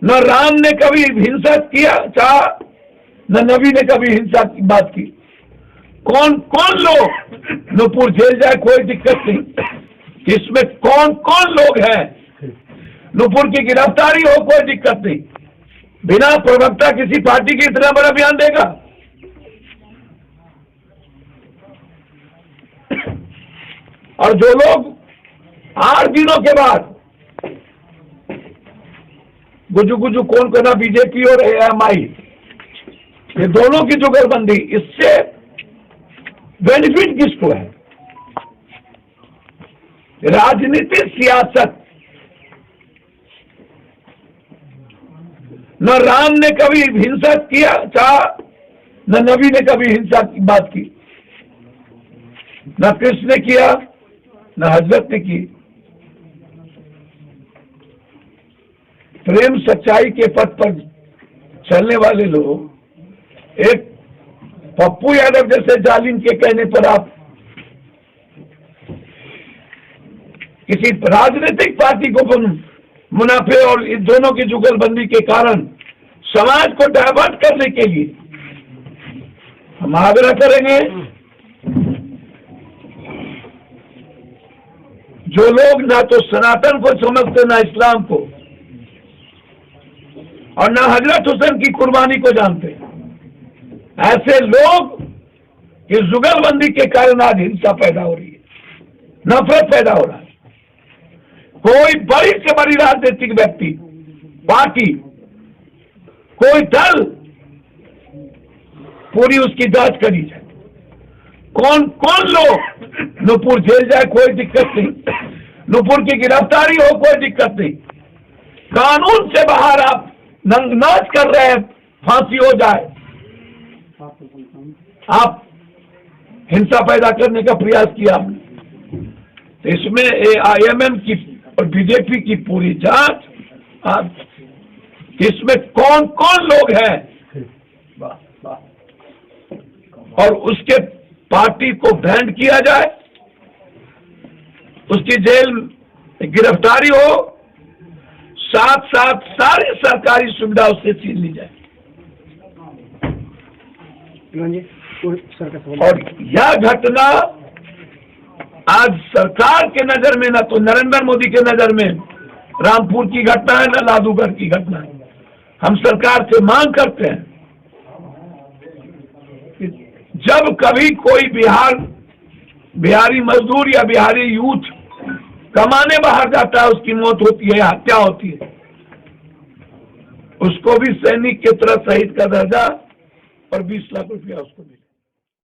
न राम ने कभी हिंसा किया चाहा, न नबी ने कभी हिंसा की बात की। कौन कौन लोग नूपुर जेल जाए कोई दिक्कत नहीं। इसमें कौन कौन लोग हैं, नूपुर की गिरफ्तारी हो कोई दिक्कत नहीं। बिना प्रवक्ता किसी पार्टी की इतना बड़ा बयान देगा। और जो लोग 8 दिनों के बाद गुजु गुजु कौन करना, बीजेपी और एएमआई, ये दोनों की जुगलबंदी, इससे बेनिफिट किसको है? राजनीति, सियासत। न राम ने कभी हिंसा किया चाहा, न नबी ने कभी हिंसा की बात की। न कृष्ण ने किया, न हजरत ने की। प्रेम सच्चाई के पथ पर चलने वाले लोग, एक पप्पू यादव जैसे जालिम के कहने पर आप किसी राजनीतिक पार्टी को मुनाफे और इन दोनों की जुगलबंदी के कारण समाज को डायवर्ट करने के लिए हम आग्रह करेंगे, जो लोग ना तो सनातन को समझते, ना इस्लाम को, और ना हजरत हुसैन की कुर्बानी को जानते, ऐसे लोग इस जुगलबंदी के कारण आज हिंसा पैदा हो रही है, नफरत पैदा हो रहा है। कोई बड़ी से बड़ी राजनीतिक व्यक्ति, पार्टी, कोई दल, पूरी उसकी जांच करी जाए। कौन कौन लोग नूपुर जेल जाए कोई दिक्कत नहीं। नूपुर की गिरफ्तारी हो कोई दिक्कत नहीं। कानून से बाहर आप नाच कर रहे हैं, फांसी हो जाए, आप हिंसा पैदा करने का प्रयास किया आपने। तो इसमें AIMM की और बीजेपी की पूरी जांच, इसमें कौन कौन लोग हैं और उसके पार्टी को बैंड किया जाए, उसकी जेल गिरफ्तारी हो, साथ साथ सारी सरकारी सुविधा उससे छीन ली जाए। और यह घटना आज सरकार के नजर में, ना तो नरेंद्र मोदी के नजर में रामपुर की घटना है, ना लादूगढ़ की घटना है। हम सरकार से मांग करते हैं कि जब कभी कोई बिहारी मजदूर या बिहारी यूथ कमाने बाहर जाता है, उसकी मौत होती है, हत्या होती है, उसको भी सैनिक की तरह शहीद का दर्जा और 20 लाख रुपया उसको मिले।